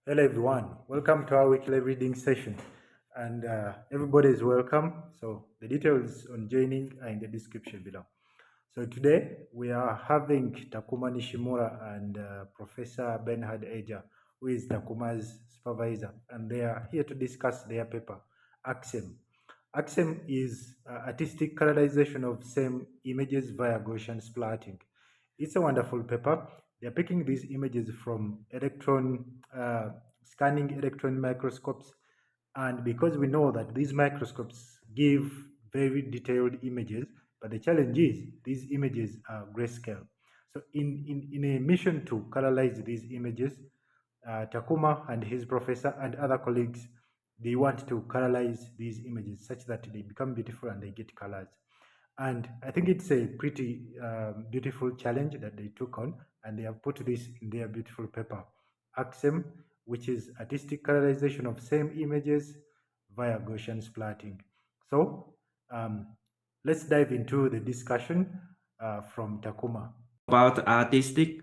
Hello everyone, welcome to our weekly reading session and everybody is welcome. So the details on joining are in the description below. So today we are having Takuma Nishimura and Professor Bernhard Eger, who is Takuma's supervisor, and they are here to discuss their paper, ArCSEM. ArCSEM is artistic colorization of SEM images via Gaussian splatting. It's a wonderful paper. They're picking these images from scanning electron microscopes, and because we know that these microscopes give very detailed images, but the challenge is these images are grayscale. So in a mission to colorize these images, Takuma and his professor and other colleagues, they want to colorize these images such that they become beautiful and they get colors. And I think it's a pretty beautiful challenge that they took on, and they have put this in their beautiful paper, ArCSEM, which is artistic colorization of same images via Gaussian splatting. So let's dive into the discussion from Takuma. About artistic.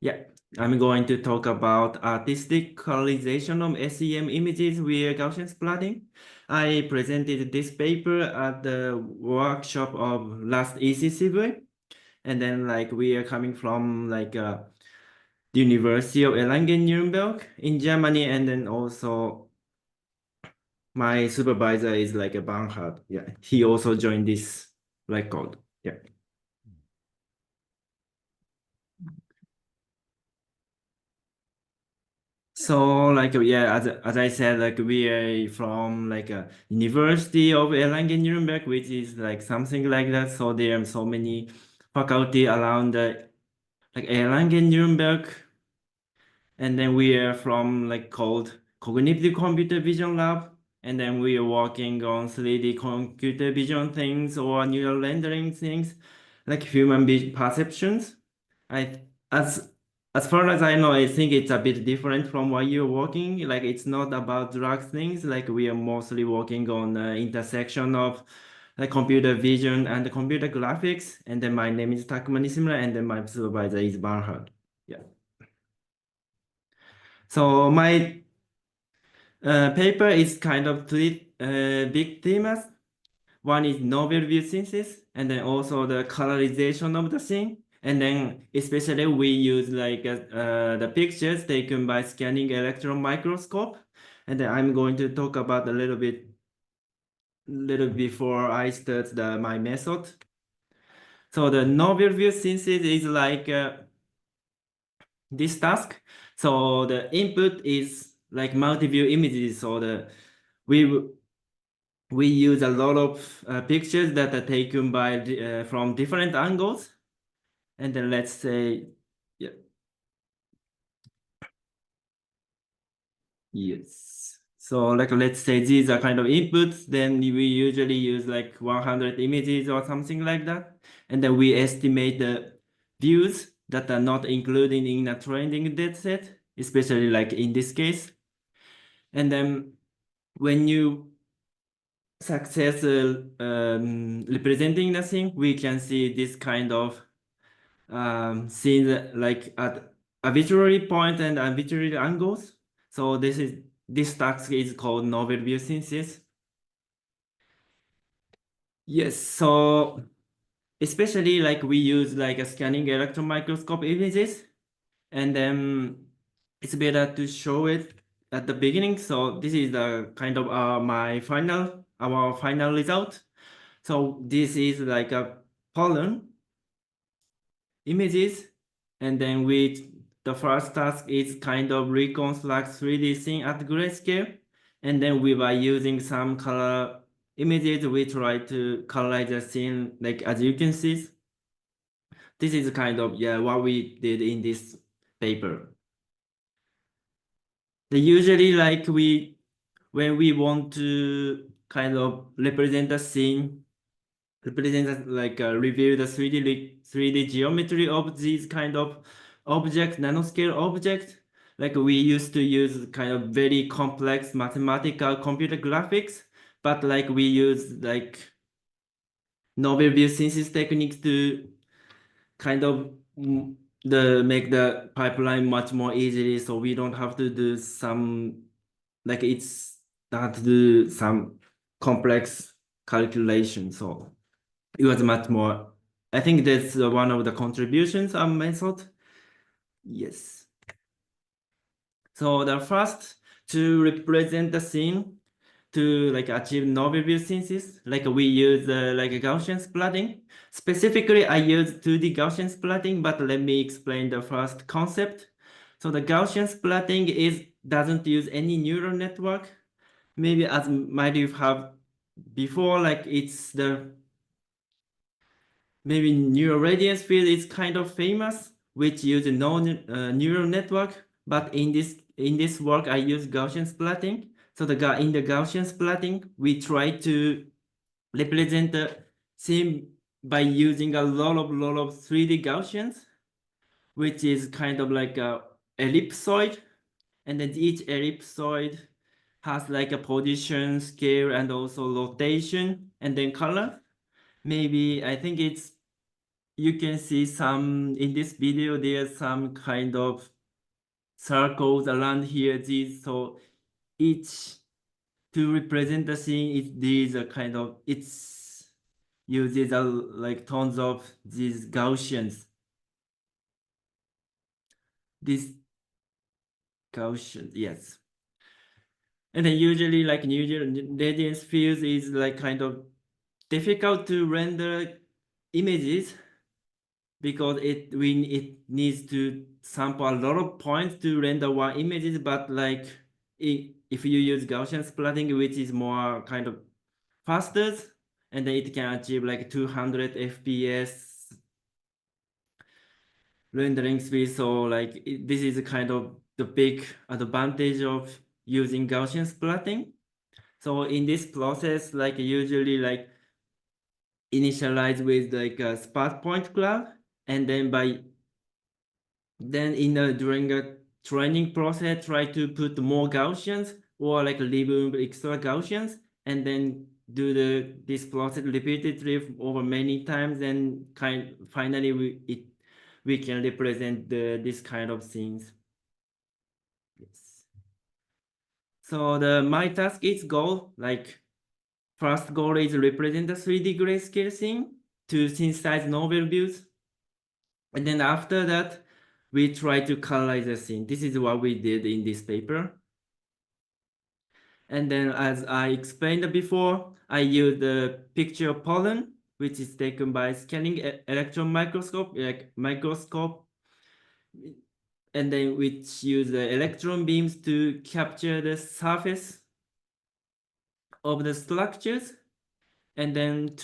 Yeah, I'm going to talk about artistic colorization of SEM images with Gaussian splatting. I presented this paper at the workshop of last ECCV, and then we are coming from the University of Erlangen-Nuremberg in Germany, and then also my supervisor is a Bernhard. Yeah, he also joined this record. Yeah. So yeah, as I said, we are from a University of Erlangen-Nuremberg, which is something like that. So there are so many faculty around Erlangen-Nuremberg, and then we are from called Cognitive Computer Vision Lab, and then we are working on 3D computer vision things or neural rendering things, like human perceptions. As far as I know, I think it's a bit different from what you're working. It's not about drug things. We are mostly working on the intersection of computer vision and computer graphics. And then my name is Takuma Nishimura, and then my supervisor is Bernhard. Yeah. So my paper is kind of three big themes. One is novel view synthesis, and then also the colorization of the scene. And then especially we use the pictures taken by scanning electron microscope. And then I'm going to talk about a little before I start my method. So the novel view synthesis is this task. So the input is multi-view images. So we use a lot of pictures that are taken by from different angles. And then let's say, yeah. Yes. So let's say these are kind of inputs, then we usually use 100 images or something like that. And then we estimate the views that are not included in a training dataset, especially in this case. And then when you success representing the thing, we can see this kind of scene at arbitrary point and arbitrary angles. So this task is called novel view synthesis. Yes, so especially we use a scanning electron microscope images, and then it's better to show it at the beginning. So this is the kind of our final result. So this is a pollen images, and then the first task is kind of reconstruct 3D scene at grayscale, and then we were using some color images. We try to colorize the scene as you can see. This is kind of what we did in this paper. Usually when we want to kind of represent the scene, reveal the 3D geometry of these kind of objects, nanoscale objects. We used to use kind of very complex mathematical computer graphics, but we use novel view synthesis techniques to kind of make the pipeline much more easily, so we don't have to do some not to do some complex calculation. So it was much more. I think that's one of the contributions of method. Yes. So the first, to represent the scene to achieve novel view synthesis, we use Gaussian splatting. Specifically, I use 2D Gaussian splatting, but let me explain the first concept. So the Gaussian splatting doesn't use any neural network. Maybe as might you have before, it's the maybe neural radiance field is kind of famous, which use no neural network. But in this work, I use Gaussian splatting. So in the Gaussian splatting, we try to represent the scene by using a lot of 3D Gaussians, which is kind of like a ellipsoid, and then each ellipsoid has a position, scale, and also rotation, and then color. Maybe I think you can see some in this video. There's some kind of circles around here. So each to represent the scene, these are kind of uses tons of these Gaussians. These Gaussians, yes. And then usually neural radiance fields is kind of difficult to render images because it needs to sample a lot of points to render one images, but if you use Gaussian splatting, which is more kind of faster, and then it can achieve 200 FPS rendering speed. So this is kind of the big advantage of using Gaussian splatting. So in this process, usually initialize with a sparse point cloud, and then during a training process, try to put more Gaussians or remove extra Gaussians, and then do this process repeatedly over many times, and finally we can represent this kind of things. Yes. So my task is first goal is represent the 3D grayscale scene to synthesize novel views, and then after that we try to colorize the scene. This is what we did in this paper. And then, as I explained before, I used the picture pollen, which is taken by scanning electron microscope, and then which use the electron beams to capture the surface of the structures. And then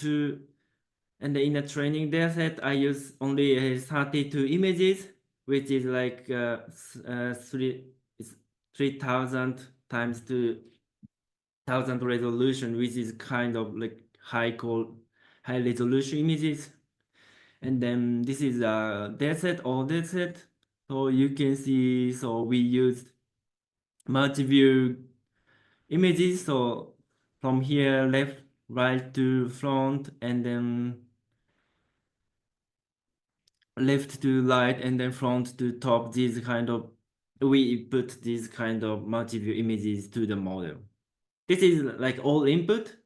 in the training dataset, I use only 32 images, which is 3,000 times 2,000 resolution, which is kind of high resolution images. And then this is a dataset. So you can see, so we used multi-view images. So from here, left, right to front, and then left to right, and then front to top. We put these kind of multi-view images to the model. This is all input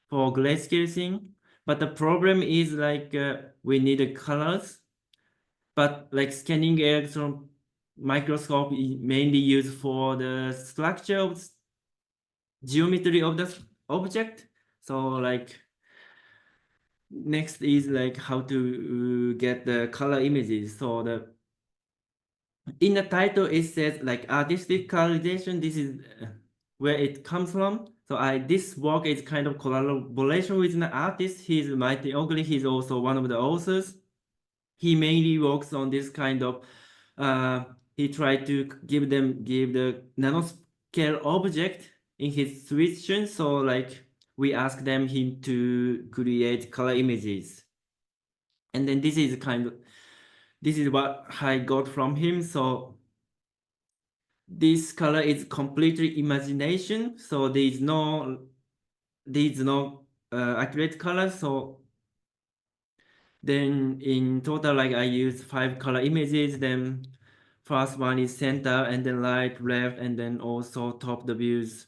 for grayscale thing, but the problem is we need colors, but scanning electron microscope is mainly used for the structure of geometry of the object. So next is how to get the color images. So in the title it says artistic colorization. This is where it comes from. So this work is kind of collaboration with an artist. He's Mighty Oakley. He's also one of the authors. He mainly works on this kind of he tried to give the nanoscale object in his situation. So we asked him to create color images, and then this is what I got from him. So this color is completely imagination. So there is no accurate color. So Then in total, like I use 5 color images. Then first one is center, and then right, left, and then also top the views.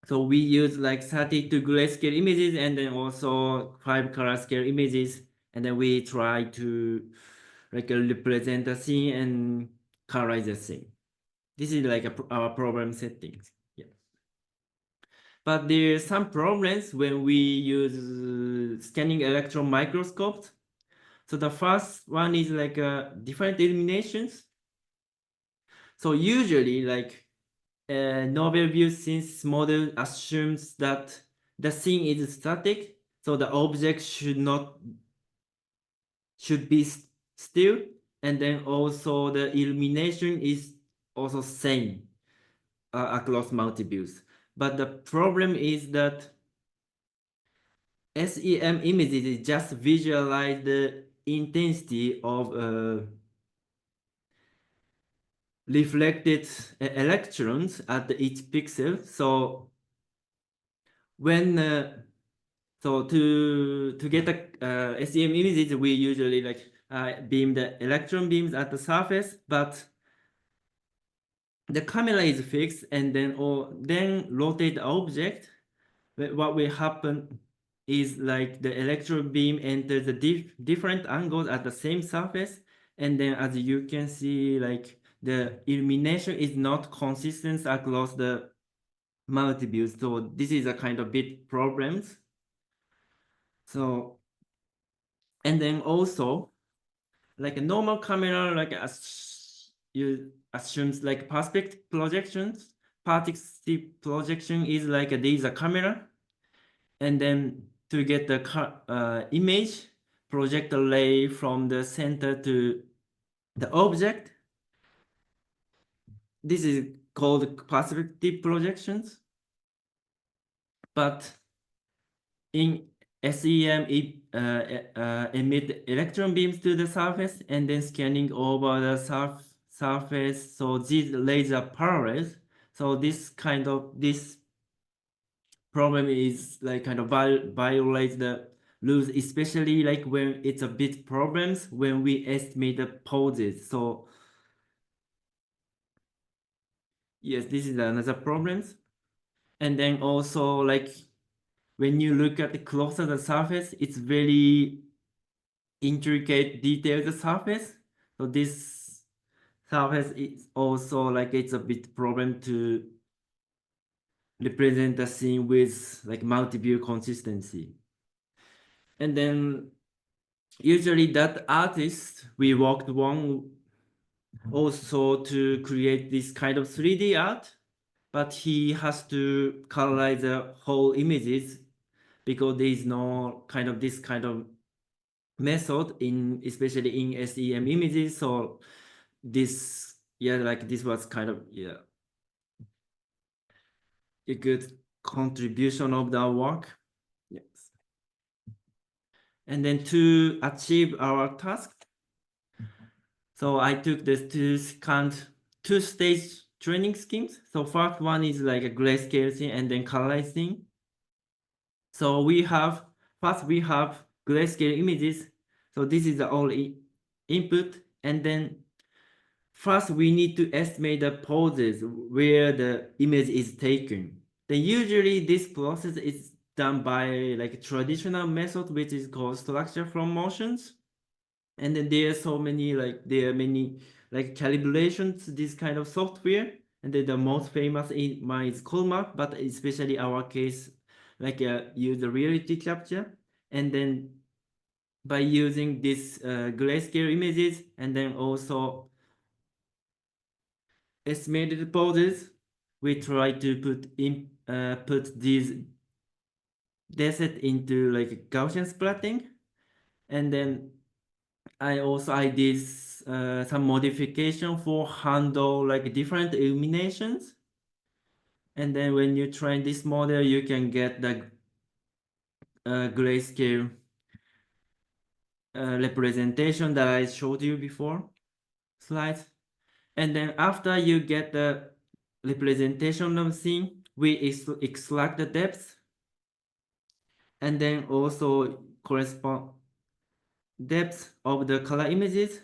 So we use like 32 grayscale images and then also 5 color scale images, and then we try to like represent the scene and colorize the scene. This is like our problem settings. Yeah. But there are some problems when we use scanning electron microscopes. So the first one is like different illuminations. So usually like novel view scenes model assumes that the scene is static, so the object should be still, and then also the illumination is also same across multi-views. But the problem is that SEM images just visualize the intensity of reflected electrons at each pixel. So when so to get the SEM images, we usually like beam the electron beams at the surface, but the camera is fixed, and then rotate the object. What will happen is like the electron beam enters the different angles at the same surface, and then as you can see, like the illumination is not consistent across the multi-views. So this is a kind of big problems. So, and then also like a normal camera, like you assumes like perspective projections. Perspective projection is like there is a camera, and then to get the image, project a ray from the center to the object. This is called perspective projections. But in SEM, it emit electron beams to the surface and then scanning over the surface. So these rays are parallel. So this problem is like kind of violates the rules, especially like when it's a bit problems when we estimate the poses. So yes, this is another problems. And then also like when you look at the closer the surface, it's very intricate detailed surface. So this surface is also like it's a bit problem to represent the scene with like multi-view consistency. And then usually that artist we worked on also to create this kind of 3D art, but he has to colorize the whole images because there is no kind of this kind of method in especially in SEM images. So this like this was kind of a good contribution of the work. Yes. And then to achieve our task, so I took this to scan two-stage training schemes. So first one is like a grayscale thing and then colorized thing. So we have grayscale images. So this is the only input, and then first we need to estimate the poses where the image is taken. Then usually this process is done by like a traditional method, which is called structure from motions. And then there are many like calibrations, this kind of software. And then the most famous in mine is Colmar, but especially our case, like use the reality capture. And then by using this grayscale images, and then also estimated poses, we try to put these dataset into like Gaussian splatting. And then I did some modification for handle like different illuminations. And then when you train this model, you can get the grayscale representation that I showed you before slides. And then after you get the representation of scene, we extract the depth, and then also correspond depth of the color images,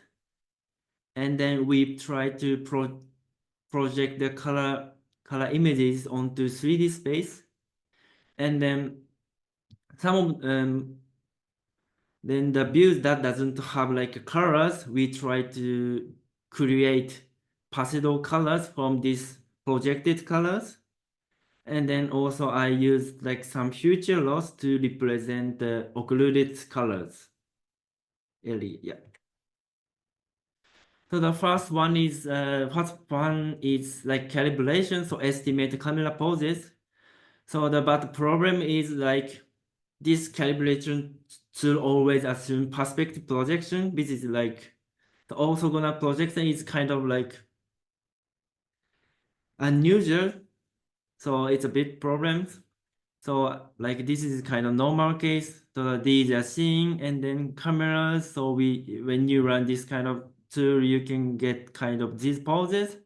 and then we try to project the color images onto 3D space, and then some of then the views that doesn't have like colors, we try to create pseudo colors from these projected colors. And then also I use like some future loss to represent the occluded colors. Yeah. So the first one is like calibration, so estimate camera poses. So but the problem is like this calibration should always assume perspective projection, which is like the orthogonal projection is kind of like unusual, so it's a big problem. So like this is kind of normal case. So these are seeing and then cameras. So when you run this kind of tool, you can get kind of these poses.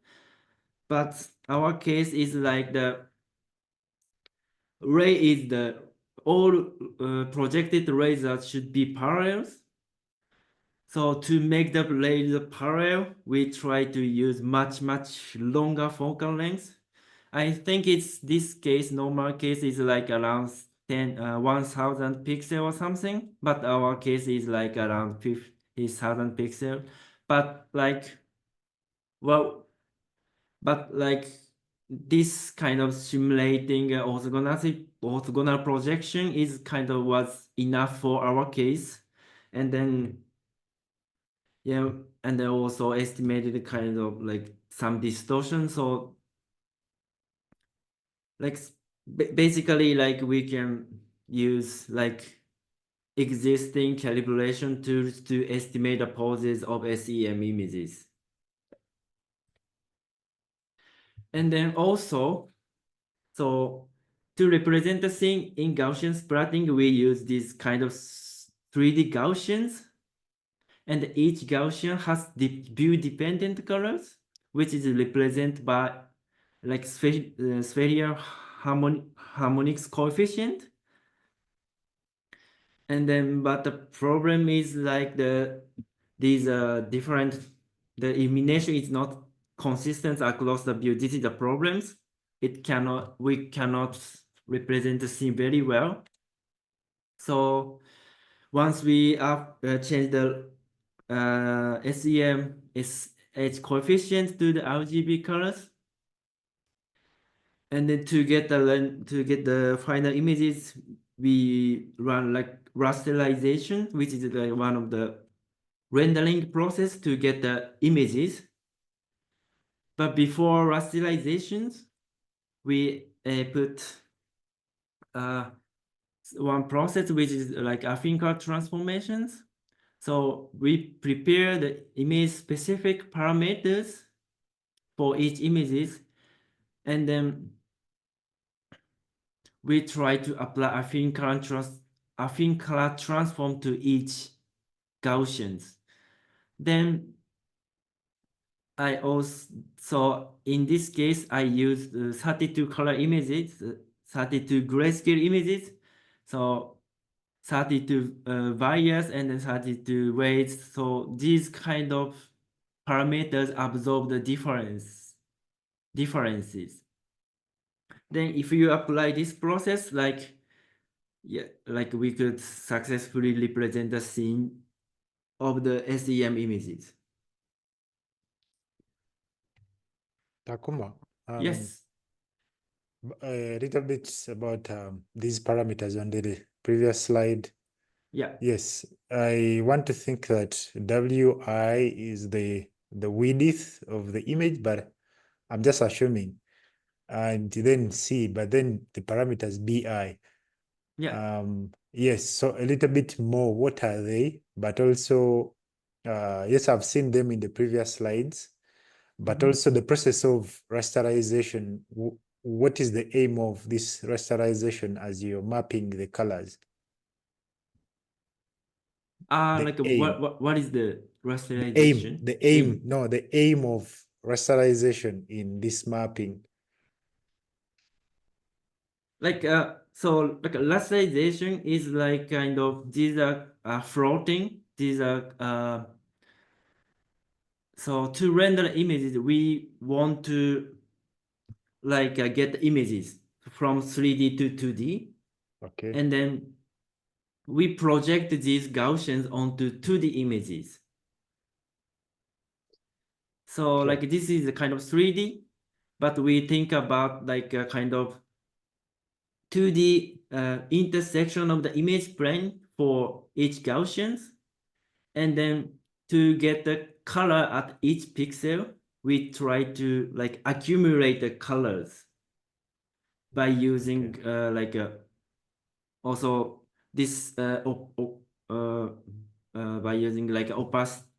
But our case is like the ray is the all projected rays that should be parallels. So to make the rays parallel, we try to use much longer focal length. I think it's this case, normal case is like around 1000 pixel or something, but our case is like around 50,000 pixel. But like, well, but like this kind of simulating orthogonal projection is kind of was enough for our case. And then, yeah, and then also estimated kind of like some distortion. So like basically like we can use like existing calibration tools to estimate the poses of SEM images. And then also, so to represent the thing in Gaussian splatting, we use this kind of 3D Gaussians, and each Gaussian has view-dependent colors, which is represented by like spherical harmonics coefficient. And then, but the problem is like these different, the illumination is not consistent across the view. This is the problems. We cannot represent the scene very well. So once we change the SEM edge coefficient to the RGB colors, and then to get the final images, we run like rasterization, which is like one of the rendering process to get the images. But before rasterizations, we put one process which is like affine transformations. So we prepare the image specific parameters for each images, and then we try to apply affine color transform to each Gaussians. Then I also, so in this case, I used 32 color images, 32 grayscale images. So 32 variance and then 32 weights. So these kind of parameters absorb the differences. Then if you apply this process, like, yeah, like we could successfully represent the scene of the SEM images. Takuma, Yes. a little bit about these parameters on the previous slide. Yeah. Yes, I want to think that WI is the width of the image, but I'm just assuming. And then C, but then the parameters BI. Yeah. Yes, so a little bit more, what are they? But also, yes, I've seen them in the previous slides, but also the process of rasterization. What is the aim of this rasterization as you're mapping the colors? Like aim. what is the rasterization? The aim, no, the aim of rasterization in this mapping. Like so like rasterization is like kind of these are floating. these are so to render images, we want to get images from 3D to 2D. Okay. And then we project these Gaussians onto 2D images. So Okay. this is a kind of 3D, but we think about a kind of 2D intersection of the image plane for each Gaussians. And then to get the color at each pixel, we try to accumulate the colors by using also this by using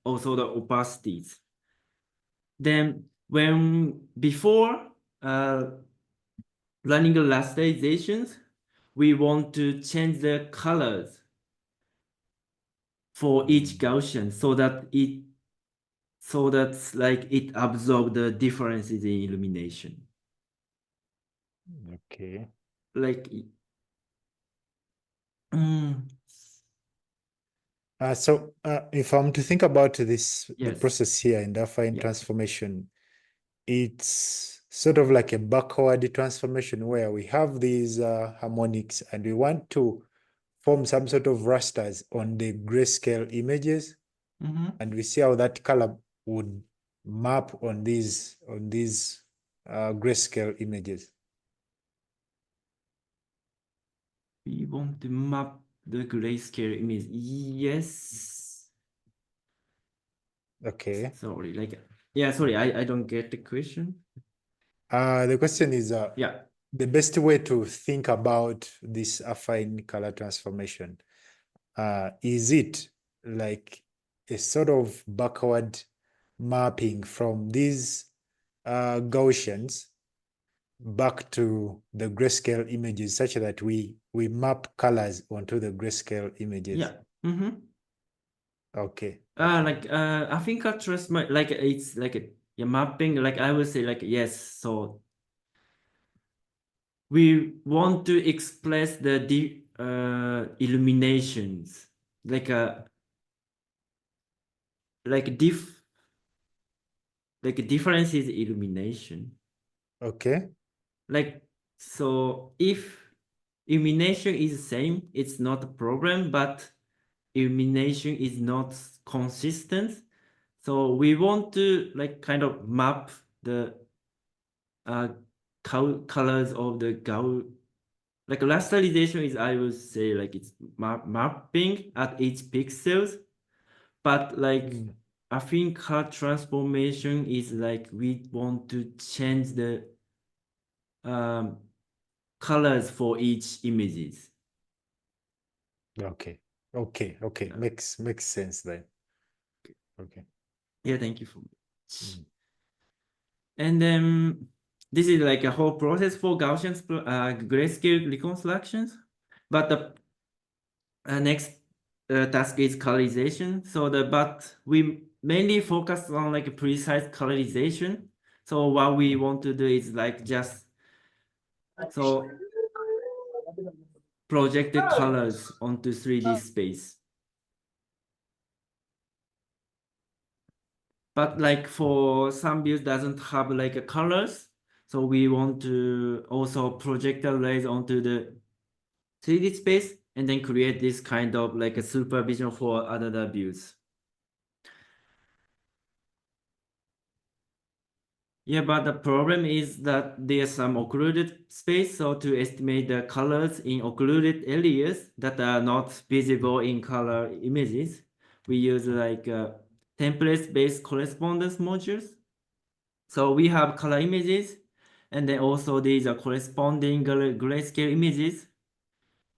also the opacities. Then before running the rasterizations, we want to change the colors for each Gaussian so that it absorbs the differences in illumination. Okay. So if I'm to think about this, the Yes. process here in the affine Yeah. transformation, it's sort of like a backward transformation where we have these harmonics and we want to form some sort of rasters on the grayscale images, and we see how that color would map on these grayscale images. We want to map the grayscale image. Yes. Okay. Sorry, sorry, I don't get the question. The question is, Yeah. the best way to think about this affine color transformation, is it like a sort of backward mapping from these Gaussians back to the grayscale images such that we map colors onto the grayscale images? Yeah. Mm-hmm. Okay. I think I trust my it's a mapping. I would say yes. So we want to express the illuminations differences illumination. Okay. So if illumination is the same, it's not a problem, but illumination is not consistent. So we want to kind of map the colors of the rasterization is, I would say, it's mapping at each pixels, but I think color transformation is we want to change the colors for each images. Okay. Makes sense then. Okay. Yeah, thank you for much. And then this is a whole process for Gaussian grayscale reconstructions. But the next task is colorization. But we mainly focus on a precise colorization. So what we want to do is just project the colors onto 3D space. But for some views doesn't have colors, so we want to also project the rays onto the 3D space and then create this kind of a supervision for other views. Yeah, but the problem is that there's some occluded space, so to estimate the colors in occluded areas that are not visible in color images, we use template-based correspondence modules. So we have color images, and then also these are corresponding grayscale images.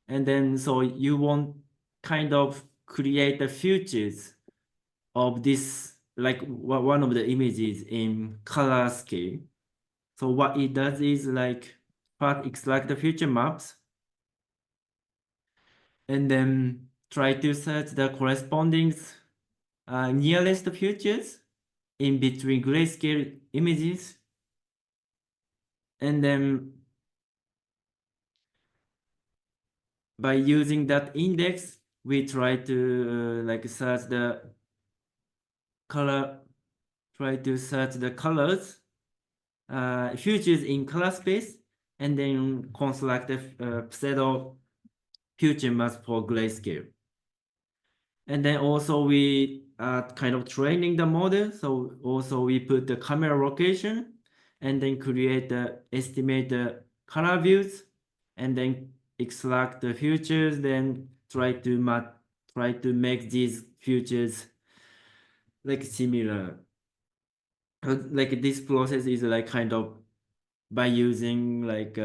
And then so you want kind of create the features of this, one of the images in color scale. So what it does is first extract the feature maps and then try to search the corresponding nearest features in between grayscale images. And then by using that index, we try to like search the color, try to search the colors, features in color space, and then construct a pseudo future mask for grayscale. And then also we are kind of training the model. So also we put the camera location and then create the estimate the color views and then extract the features, then try to make these features like similar. Like this process is like kind of by using like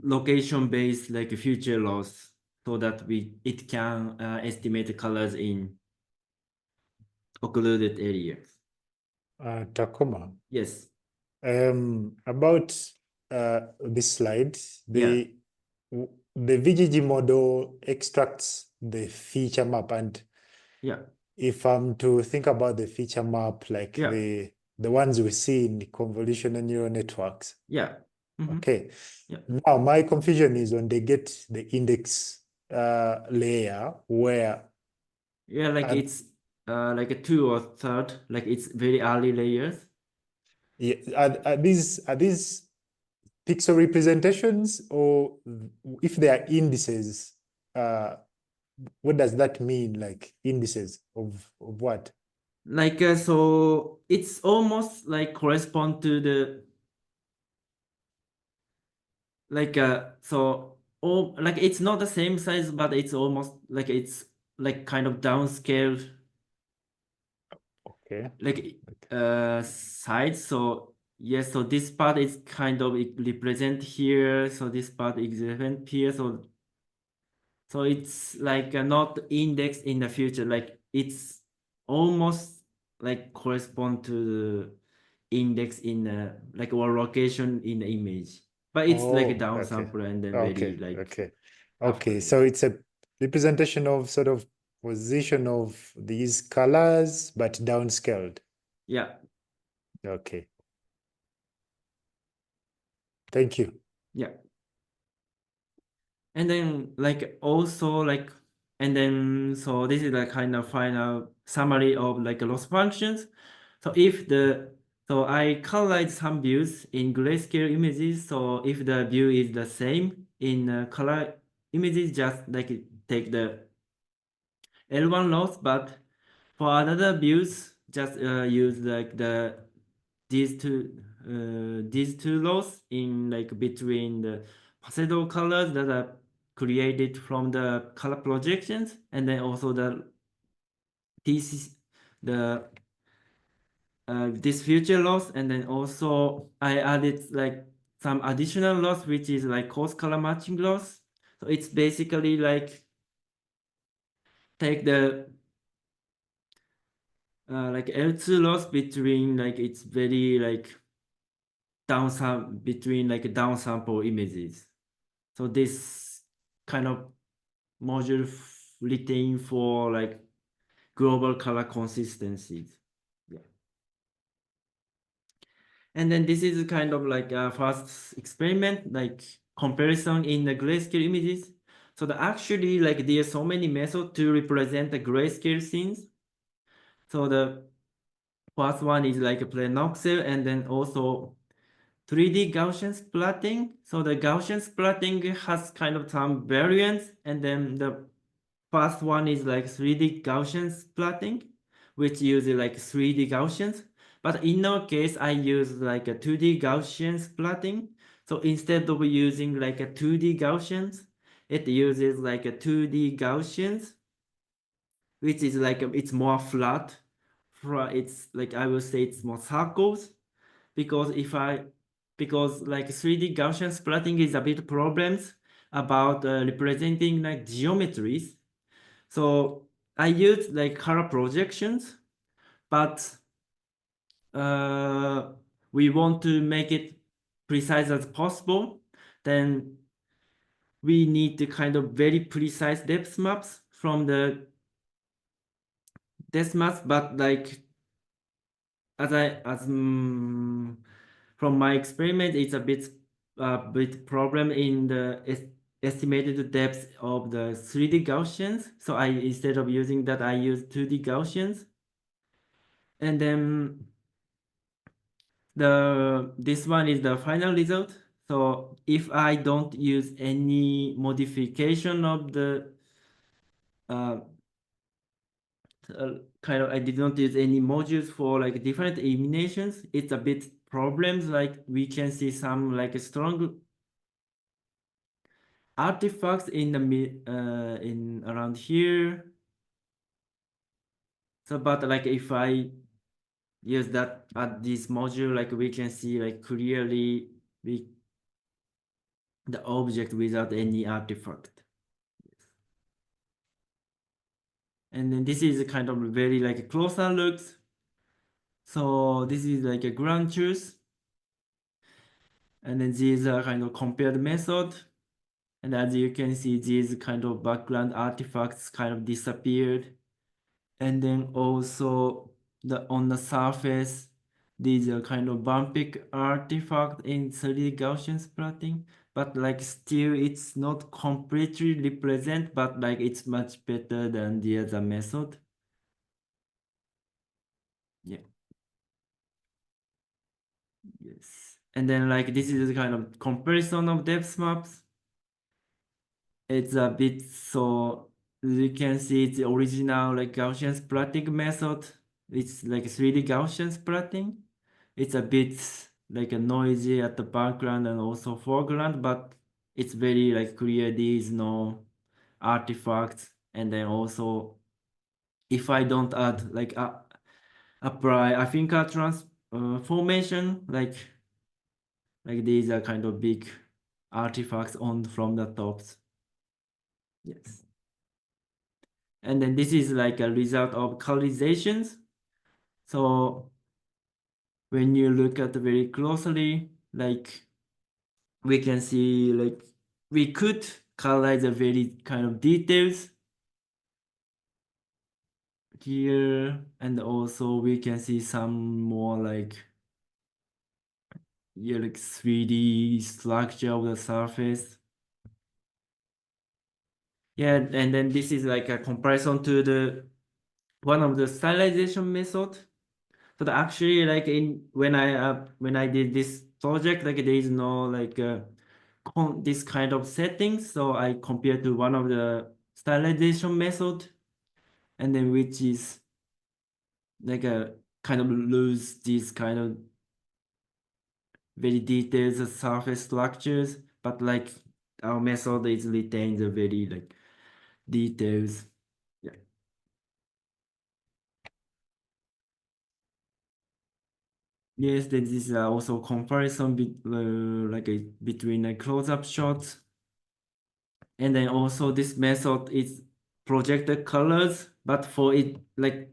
location based like feature loss so that it can estimate the colors in occluded areas. Takuma. Yes. About this slide, Yeah. the VGG model extracts the feature map, and Yeah. if I'm to think about the feature map, like Yeah. the ones we see in convolutional neural networks. Yeah. Okay. Yeah. Now my confusion is when they get the index layer where Yeah, like it's like a 2 or 3rd, like it's very early layers. yeah, are these pixel representations, or if they are indices, what does that mean? Like indices of what? Like so it's almost like correspond to the like so all like it's not the same size, but it's almost like it's like kind of downscaled Okay. like size. So yes, so this part is kind of represent here, so this part is represent here, so it's like not indexed in the future, like it's almost like correspond to the index in like our location in the image, but it's like a Okay. downsample and then very Okay. like after Okay. it. So it's a representation of sort of position of these colors, but downscaled. Yeah. Okay. Thank you. Yeah. And then like also like and then so this is like kind of final summary of like loss functions. So so I colorize some views in grayscale images. So if the view is the same in color images, just like take the L1 loss, but for another views, just use like these two loss in like between the pastel colors that are created from the color projections, and then also the this future loss, and then also I added like some additional loss which is like cause color matching loss. So it's basically like take the like L2 loss between like it's very like between like downsample images. So this kind of module written for like global color consistencies. Yeah. And then this is kind of like a first experiment, like comparison in the grayscale images. So actually like there are so many methods to represent the grayscale scenes. So the first one is like a plain voxel, and then also 3D Gaussian splatting. So the Gaussian splatting has kind of some variants, and then the first one is like 3D Gaussian splatting, which uses like 3D Gaussians. But in our case, I use like a 2D Gaussian splatting. So instead of using like a 2D Gaussians, it uses like a 2D Gaussians, which is like it's more flat. It's like I will say it's more circles, because because like 3D Gaussian splatting is a bit problems about representing like geometries. So I use like color projections, but we want to make it precise as possible. Then we need to kind of very precise depth maps from the depth maps, but like from my experiment, it's a bit problem in the estimated the depth of the 3D Gaussians. So instead of using that, I use 2D Gaussians. And then this one is the final result. So if I don't use any modification of the I did not use any modules for like different eliminations, it's a bit problems. Like we can see some like strong artifacts in the in around here. So but like if I use that at this module, like we can see like clearly the object without any artifact. And then this is kind of very like closer looks. So this is like a ground truth. And then these are kind of compared method. And as you can see, these kind of background artifacts kind of disappeared. And then also on the surface, these are kind of bumping artifact in 3D Gaussian splatting. But like still it's not completely represent, but like it's much better than the other method. Yeah. Yes. And then like this is a kind of comparison of depth maps. It's a bit so you can see it's the original like Gaussian splatting method. It's like 3D Gaussian splatting. It's a bit like a noisy at the background and also foreground, but it's very like clear there is no artifacts. And then also if I don't add like apply I think a transformation like these are kind of big artifacts on from the tops. Yes. And then this is like a result of colorizations. So when you look at very closely, like we can see like we could colorize the very kind of details here, and also we can see some more like yeah, like 3D structure of the surface. Yeah, and then this is like a comparison to the one of the stylization method. So actually, like when I did this project, like there is no like this kind of settings. So I compared to one of the stylization method, and then which is like a kind of lose these kind of very detailed surface structures, but like our method is retains the very like details. Yeah. Yes, then this is also comparison between close-up shots. And then also this method is projected colors, but for it, like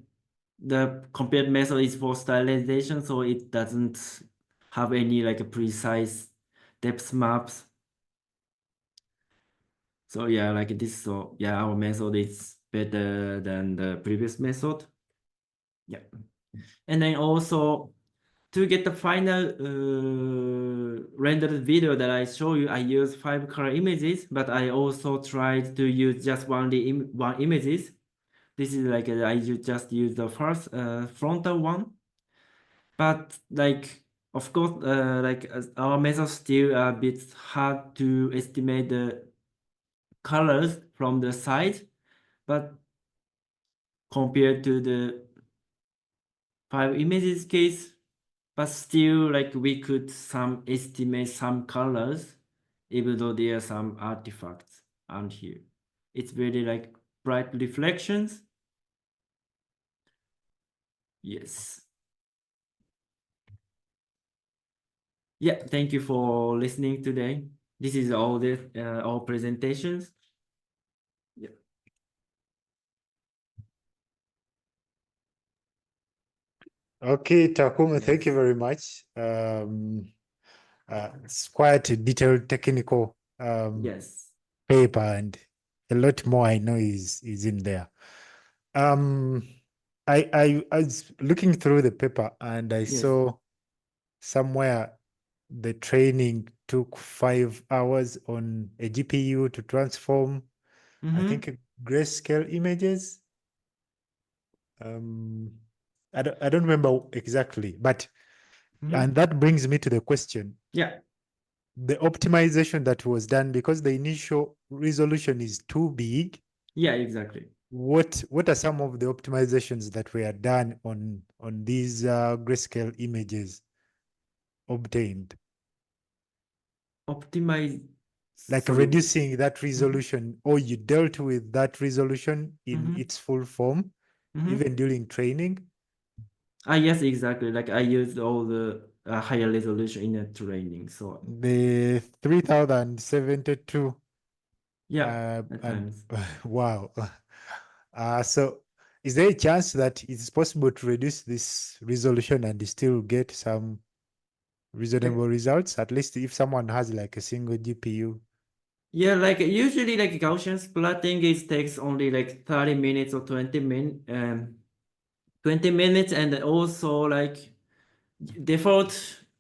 the compared method is for stylization, so it doesn't have any like a precise depth maps. So yeah, like this, so yeah, our method is better than the previous method. Yeah. And then also to get the final rendered video that I show you, I use 5 color images, but I also tried to use just one images. This is like I just use the first frontal one, but like of course like our method still a bit hard to estimate the colors from the side, but compared to the 5 images case, but still like we could estimate some colors even though there are some artifacts on here. It's very like bright reflections. Yes. Yeah, thank you for listening today. This is all presentations. Yeah. Okay, Takuma, thank you Yes. very much. It's quite a detailed technical Yes. paper, and a lot more I know is in there. I was looking through the paper and I Yes. saw somewhere the training took 5 hours on a GPU to transform, I think, grayscale images. I don't remember exactly, but and that brings me to the question. Yeah. The optimization that was done, because the initial resolution is too big. Yeah, exactly. What are some of the optimizations that were done on these grayscale images obtained? Optimize. Like Sorry. reducing that resolution, or you dealt with that resolution in its full form, even during training? Yes, exactly. Like I used all the higher resolution in the training. So The 3072. yeah, at And times. wow. So is there a chance that it's possible to reduce this resolution and still get some reasonable results, at least if someone has like a single GPU? Yeah, like usually like Gaussian splatting it takes only like 30 minutes or 20 minutes, and also like default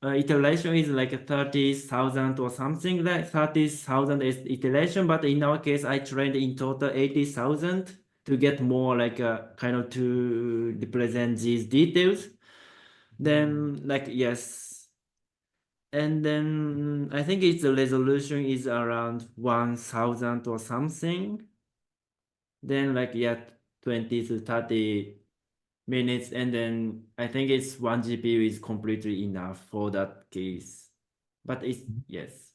iteration is like 30,000 or something, like 30,000 is iteration, but in our case I trained in total 80,000 to get more like kind of to represent these details. Then like yes, and then I think the resolution is around 1,000 or something. Then like yeah, 20 to 30 minutes, and then I think it's 1 GPU is completely enough for that case. But it's yes.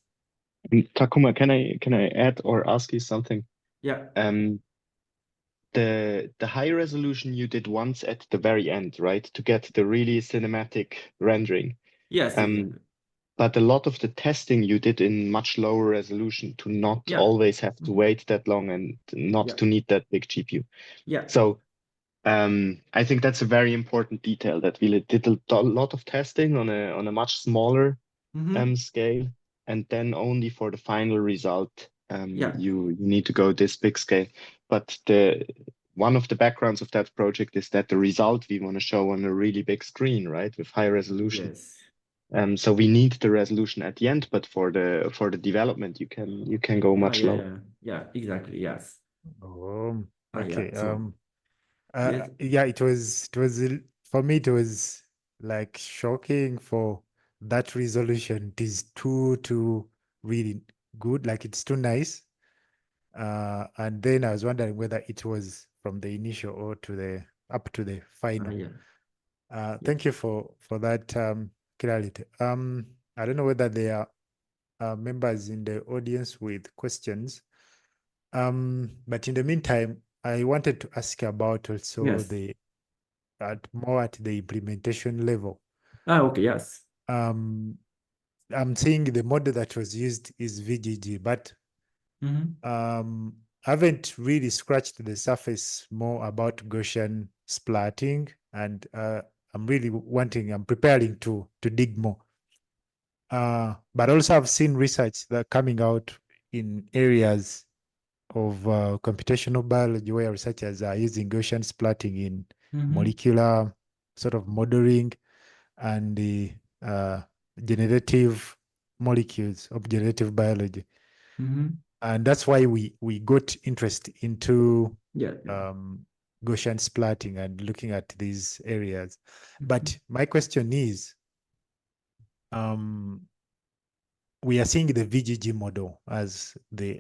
Takuma, can I add or ask you something? Yeah. The high resolution you did once at the very end, right? To get the really cinematic rendering. Yes, exactly. But a lot of the testing you did in much lower resolution to not always have to wait that long and not to need that big GPU. Yeah. So I think that's a very important detail, that we did a lot of testing on a much smaller scale, and then only for the final result you need to go this big scale. But one of the backgrounds of that project is that the result we want to show on a really big screen, right, with high resolution. Yes. So we need the resolution at the end, but for the development you can go much lower. Yeah, exactly. Yes. Okay. Yes. Yeah, it was for me, it was like shocking for that resolution. It is too really good, like it's too nice. And then I was wondering whether it was from the initial or to the up to the final. Thank you for that clarity. I don't know whether there are members in the audience with questions. But in the meantime, I wanted to ask about also the more at the implementation level. Okay, yes. I'm seeing the model that was used is VGG, but I haven't really scratched the surface more about Gaussian splatting, and I'm preparing to dig more. But also I've seen research that coming out in areas of computational biology where researchers are using Gaussian splatting in molecular sort of modeling and the generative molecules of generative biology. And that's why we got interest into Gaussian splatting and looking at these areas. But my question is, we are seeing the VGG model as the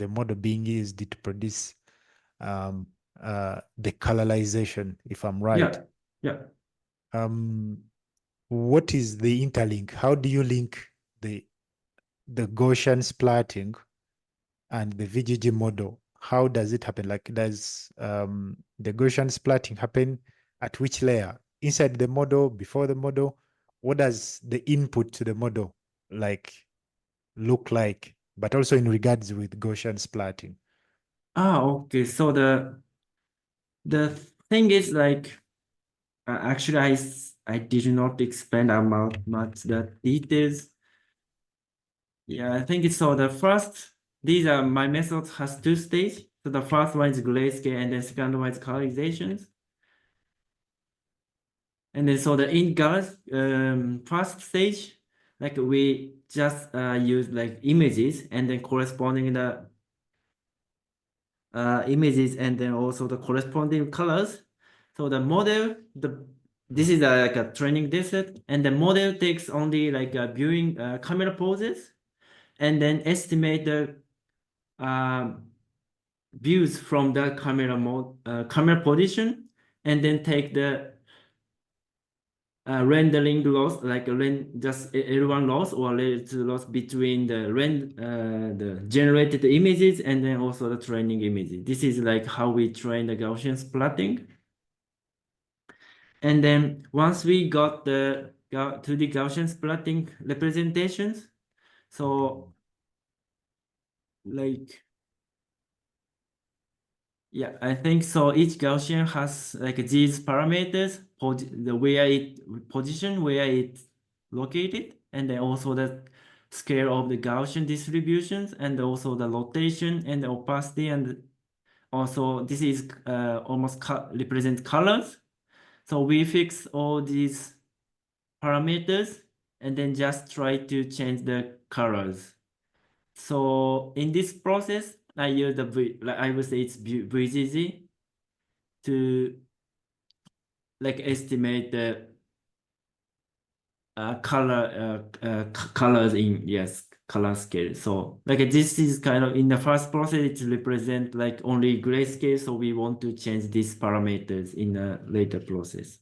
model being used to produce the colorization, if I'm right. Yeah. What is the interlink? How do you link the Gaussian splatting and the VGG model? How does it happen? Like, does the Gaussian splatting happen at which layer? Inside the model, before the model? What does the input to the model look like? But also in regards with Gaussian splatting. Okay. So the thing is like actually I did not explain about much the details. Yeah, I think it's so the first, my method has 2 stages. So the first one is grayscale and the second one is colorizations. And then so the in first stage, like we just use like images and then corresponding the images and then also the corresponding colors. So the model, this is like a training dataset, and the model takes only like viewing camera poses, and then estimate the views from the camera position, and then take the rendering loss, like just L1 loss or relative loss between the generated images and then also the training images. This is like how we train the Gaussian splatting. And then once we got to the Gaussian splatting representations, so like, yeah, I think so. Each Gaussian has like these parameters, where it position, where it's located, and then also the scale of the Gaussian distributions, and also the rotation and the opacity, and also this is almost represent colors. So we fix all these parameters and then just try to change the colors. So in this process, I use I would say it's VGG to like estimate the colors in color scale. So like this is kind of in the first process it represent like only grayscale. So we want to change these parameters in a later process.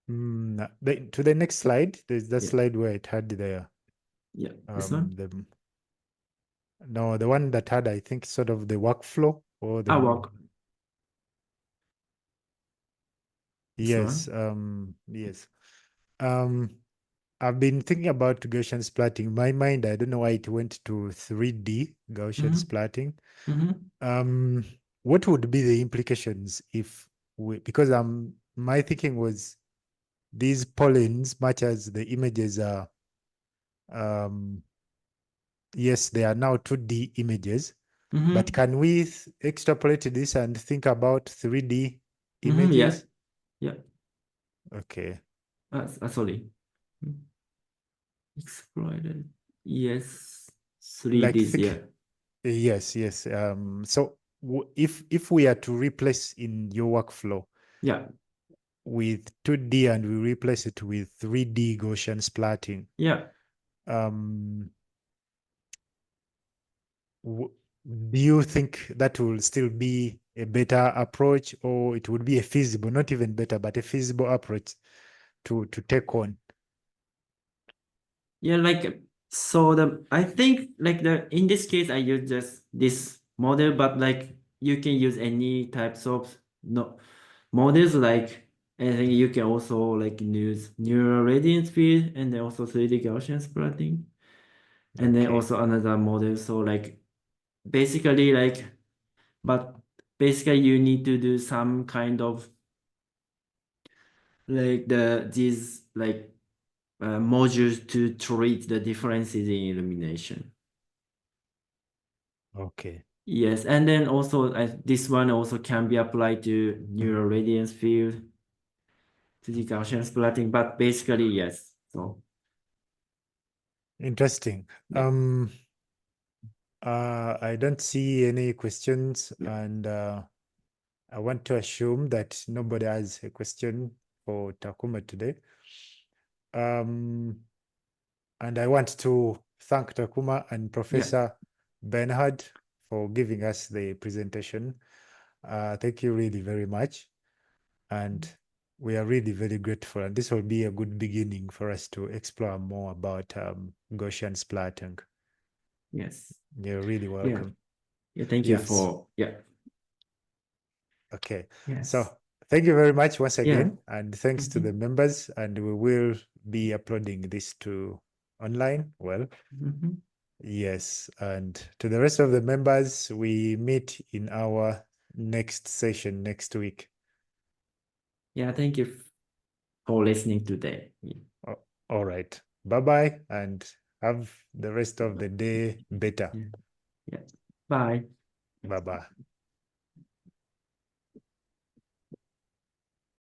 To the next slide, there's the slide where it had the this one. No, the one that had, I think, sort of the workflow or the work. Yes, yes. I've been thinking about Gaussian splatting. In my mind, I don't know why it went to 3D Gaussian splatting. What would be the implications if because my thinking was these pollens, much as the images are, yes, they are now 2D images, but can we extrapolate this and think about 3D images? Yeah. Okay. Sorry. Exploited. Yes. 3D, yes. So if we are to replace in your workflow, with 2D and we replace it with 3D Gaussian splatting, do you think that will still be a better approach, or it would be a feasible, not even better, but a feasible approach to take on? Yeah, like so I think like in this case I use just this model, but like you can use any types of models. Like I think you can also like use neural radiance field and then also 3D Gaussian splatting, and then also another model. So like basically but basically you need to do some kind of like these like modules to treat the differences in illumination. Okay. Yes, and then also this one also can be applied to neural radiance field, to the Gaussian splatting, but basically yes. So interesting. I don't see any questions, and I want to assume that nobody has a question for Takuma today. And I want to thank Takuma and Professor Bernhard for giving us the presentation. Thank you really very much. And we are really very grateful. And this will be a good beginning for us to explore more about Gaussian splatting. Yes. You're really welcome. Yeah, thank you for, Okay. Yes. So thank you very much once again. And thanks to the members. And we will be uploading this to online. Well, yes. And to the rest of the members, we meet in our next session next week. Yeah, thank you for listening today. All right. Bye-bye, and have the rest of the day better. Yeah. Bye. Bye-bye.